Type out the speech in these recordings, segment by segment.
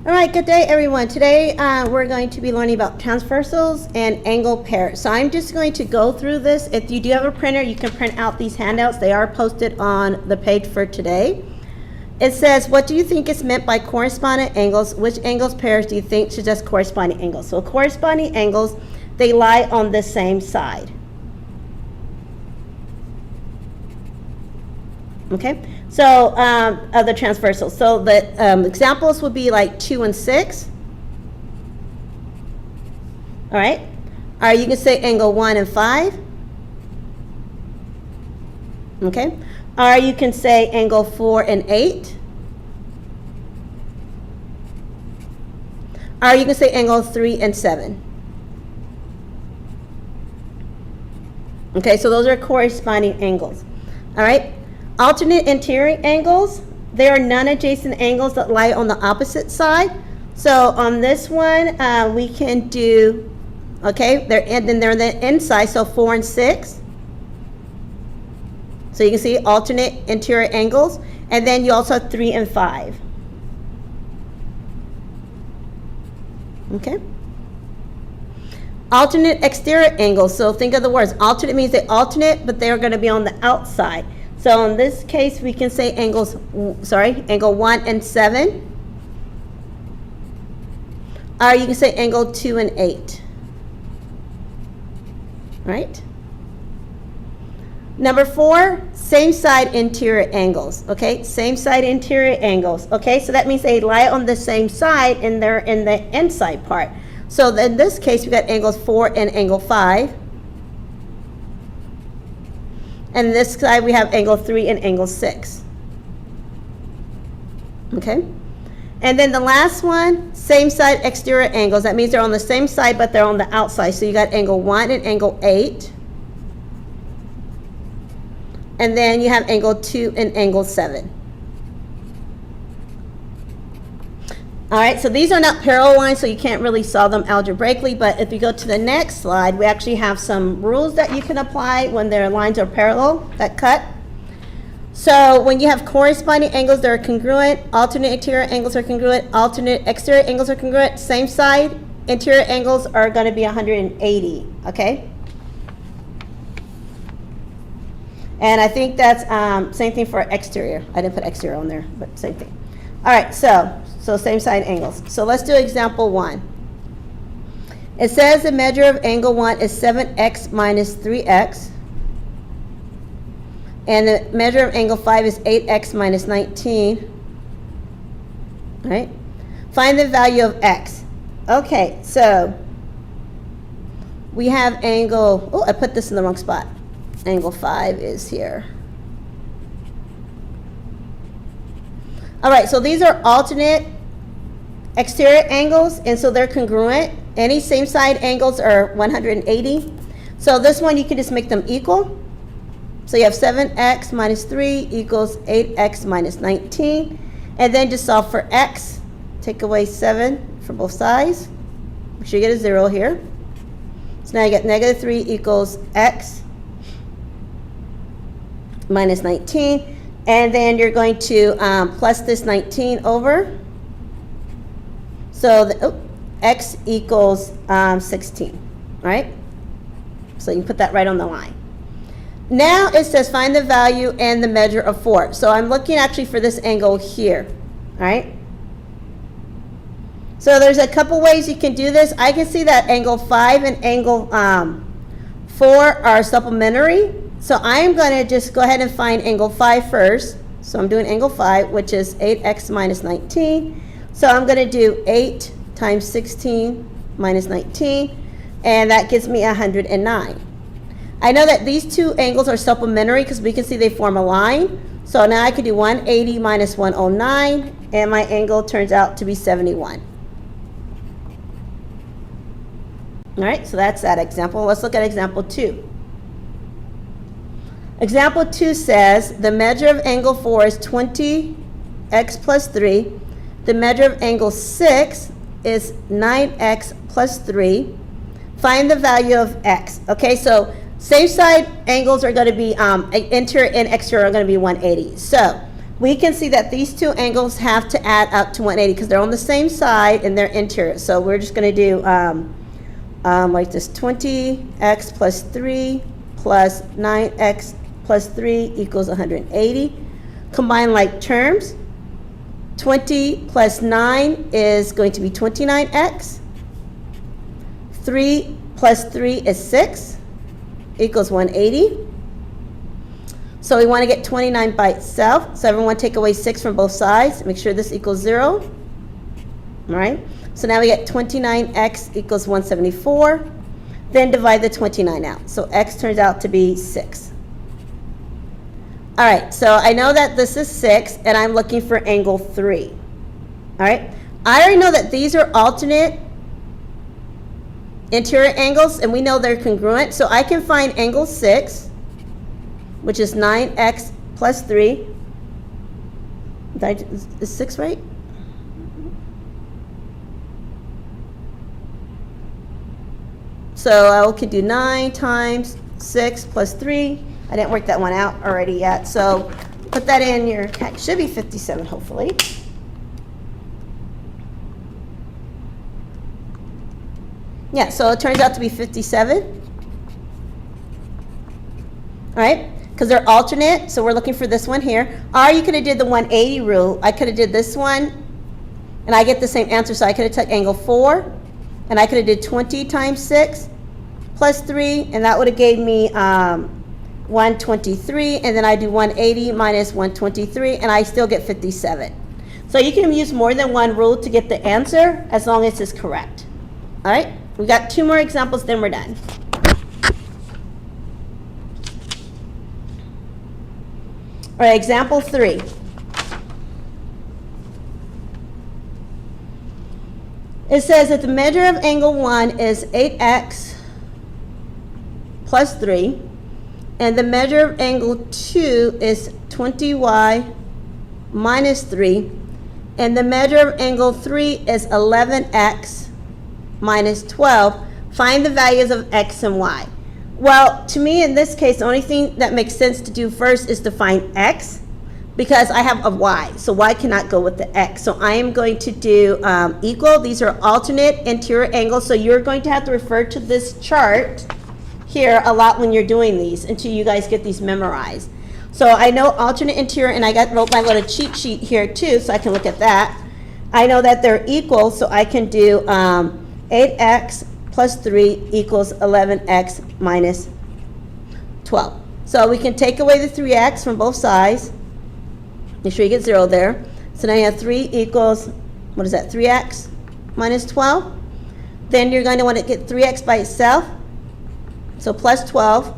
All right, good day everyone. Today we're going to be learning about transversals and angle pairs. So I'm just going to go through this. If you do have a printer, you can print out these handouts. They are posted on the page for today. It says, what do you think is meant by corresponding angles? Which angles pairs do you think suggest corresponding angles? So corresponding angles, they lie on the same side. Okay, so of the transversals. So the examples would be like 2 and 6. All right, or you can say angle 1 and 5. Okay, or you can say angle 4 and 8. Or you can say angle 3 and 7. Okay, so those are corresponding angles. All right. Alternate interior angles, they are non-adjacent angles that lie on the opposite side. So on this one, we can do, okay, and then they're on the inside, so 4 and 6. So you can see alternate interior angles. And then you also have 3 and 5. Okay. Alternate exterior angles, so think of the words. Alternate means they alternate, but they're going to be on the outside. So in this case, we can say angle 1 and 7. Or you can say angle 2 and 8. Right? Number 4, same side interior angles. Okay, same side interior angles. Okay, so that means they lie on the same side and they're in the inside part. So in this case, we got angles 4 and angle 5. And this side we have angle 3 and angle 6. Okay? And then the last one, same side exterior angles. That means they're on the same side, but they're on the outside. So you got angle 1 and angle 8. And then you have angle 2 and angle 7. All right, so these are not parallel lines, so you can't really solve them algebraically, but if you go to the next slide, we actually have some rules that you can apply when their lines are parallel, that cut. So when you have corresponding angles that are congruent, alternate interior angles are congruent, alternate exterior angles are congruent, same side interior angles are going to be 180, okay? And I think that's same thing for exterior. I didn't put exterior on there, but same thing. All right, so same side angles. So let's do example 1. It says the measure of angle 1 is 7x minus 3x. And the measure of angle 5 is 8x minus 19. All right? Find the value of x. Okay, so we have angle, oh, I put this in the wrong spot. Angle 5 is here. All right, so these are alternate exterior angles, and so they're congruent. Any same side angles are 180. So this one, you can just make them equal. So you have 7x minus 3 equals 8x minus 19. And then just solve for x. Take away 7 from both sides. We should get a 0 here. So now you get negative 3 equals x minus 19. And then you're going to plus this 19 over. So x equals 16, right? So you can put that right on the line. Now it says find the value and the measure of 4. So I'm looking actually for this angle here, all right? So there's a couple ways you can do this. I can see that angle 5 and angle 4 are supplementary. So I'm going to just go ahead and find angle 5 first. So I'm doing angle 5, which is 8x minus 19. So I'm going to do 8 times 16 minus 19, and that gives me 109. I know that these two angles are supplementary because we can see they form a line. So now I could do 180 minus 109, and my angle turns out to be 71. All right, so that's that example. Let's look at example 2. Example 2 says the measure of angle 4 is 20x plus 3. The measure of angle 6 is 9x plus 3. Find the value of x. Okay, so same side angles are going to be, interior and exterior are going to be 180. So we can see that these two angles have to add up to 180 because they're on the same side and they're interior. So we're just going to do like this, 20x plus 3 plus 9x plus 3 equals 180. Combine like terms. 20 plus 9 is going to be 29x. 3 plus 3 is 6 equals 180. So we want to get 29 by itself. So everyone take away 6 from both sides. Make sure this equals 0. All right. So now we get 29x equals 174. Then divide the 29 out. So x turns out to be 6. All right. So I know that this is 6, and I'm looking for angle 3. All right. I already know that these are alternate interior angles, and we know they're congruent. So I can find angle 6. Which is 9x plus 3. Is 6 right? So I can do 9 times 6 plus 3. I didn't work that one out already yet. So put that in your, it should be 57 hopefully. Yeah, so it turns out to be 57. All right. Because they're alternate, so we're looking for this one here. Or you could have did the 180 rule. I could have did this one, and I get the same answer. So I could have took angle 4, and I could have did 20 times 6 plus 3, and that would have gave me 123, and then I do 180 minus 123, and I still get 57. So you can use more than one rule to get the answer as long as it's correct. All right, we got 2 more examples, then we're done. All right, example 3. It says that the measure of angle 1 is 8x plus 3, and the measure of angle 2 is 20y minus 3, and the measure of angle 3 is 11x minus 12. Find the values of x and y. Well, to me, in this case, the only thing that makes sense to do first is to find x, because I have a y, so y cannot go with the x. So I am going to do equal. These are alternate interior angles, so you're going to have to refer to this chart here a lot when you're doing these until you guys get these memorized. So I know alternate interior, and I wrote my little cheat sheet here too, so I can look at that. I know that they're equal, so I can do 8x plus 3 equals 11x minus 12. So we can take away the 3x from both sides. Make sure you get 0 there. So now you have 3 equals, what is that, 3x minus 12. Then you're going to want to get 3x by itself. So plus 12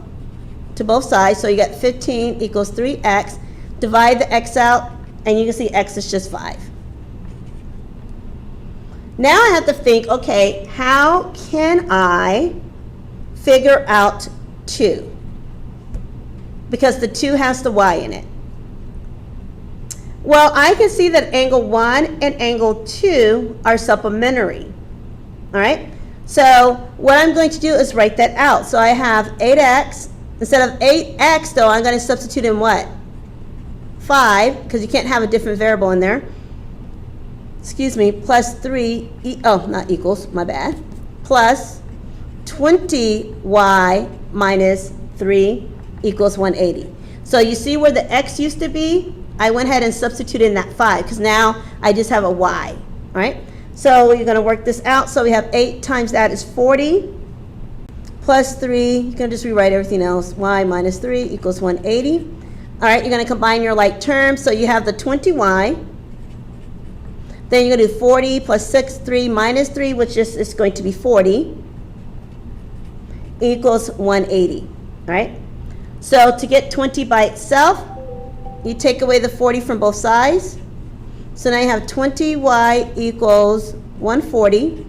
to both sides. So you got 15 equals 3x. Divide the x out, and you can see x is just 5. Now I have to think, okay, how can I figure out 2? Because the 2 has the y in it. Well, I can see that angle 1 and angle 2 are supplementary. All right? So what I'm going to do is write that out. So I have 8x. Instead of 8x, though, I'm going to substitute in what? 5, because you can't have a different variable in there. Excuse me, plus 3, not equals, my bad, plus 20y minus 3 equals 180. So you see where the x used to be? I went ahead and substituted in that 5, because now I just have a y, all right? So we're going to work this out. So we have 8 times that is 40, plus 3, you can just rewrite everything else, y minus 3 equals 180. All right, you're going to combine your like terms, so you have the 20y. Then you're going to do 40 plus 6, 3 minus 3, which is going to be 40, equals 180, all right? So to get 20 by itself, you take away the 40 from both sides. So now you have 20y equals 140.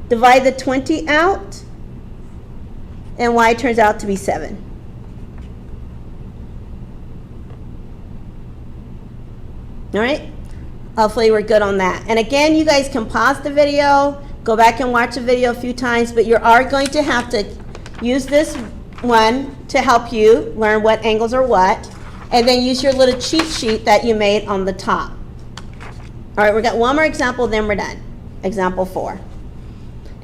Divide the 20 out, and y turns out to be 7. All right? Hopefully we're good on that. And again, you guys can pause the video, go back and watch the video a few times, but you are going to have to use this one to help you learn what angles are what. and then use your little cheat sheet that you made on the top. All right, we got one more example, then we're done. Example 4.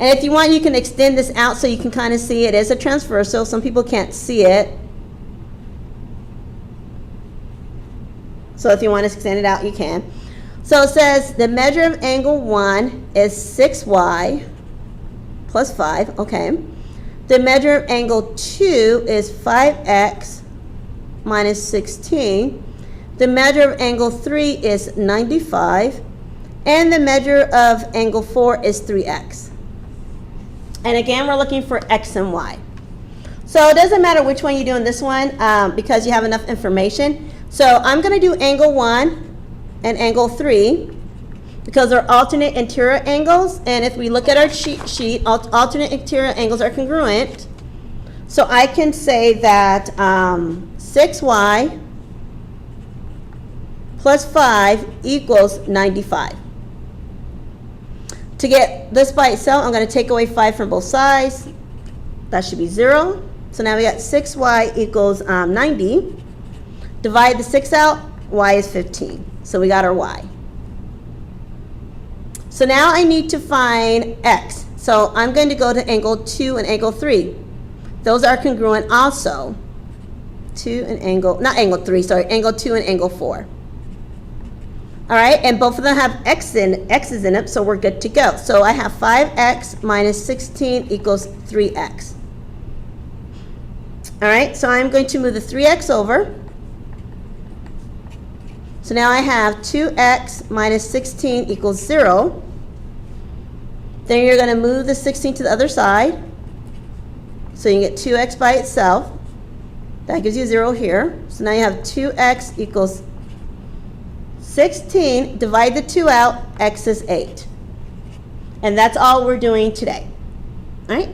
And if you want, you can extend this out so you can kind of see it is a transversal. Some people can't see it. So if you want to extend it out, you can. So it says the measure of angle 1 is 6y plus 5, okay. The measure of angle 2 is 5x minus 16. The measure of angle 3 is 95. And the measure of angle 4 is 3x. And again, we're looking for x and y. So it doesn't matter which one you do in this one because you have enough information. So I'm going to do angle 1 and angle 3 because they're alternate interior angles. And if we look at our cheat sheet, alternate interior angles are congruent. So I can say that 6y plus 5 equals 95. To get this by itself, I'm going to take away 5 from both sides. That should be 0. So now we got 6y equals 90. Divide the 6 out, y is 15. So we got our y. So now I need to find x. So I'm going to go to angle 2 and angle 3. Those are congruent also. 2 and angle, not angle 3, sorry, angle 2 and angle 4. All right, and both of them have x's in it, so we're good to go. So I have 5x minus 16 equals 3x. All right, so I'm going to move the 3x over. So now I have 2x minus 16 equals 0. Then you're going to move the 16 to the other side. So you can get 2x by itself. That gives you 0 here. So now you have 2x equals 16, divide the 2 out, x is 8. And that's all we're doing today. All right?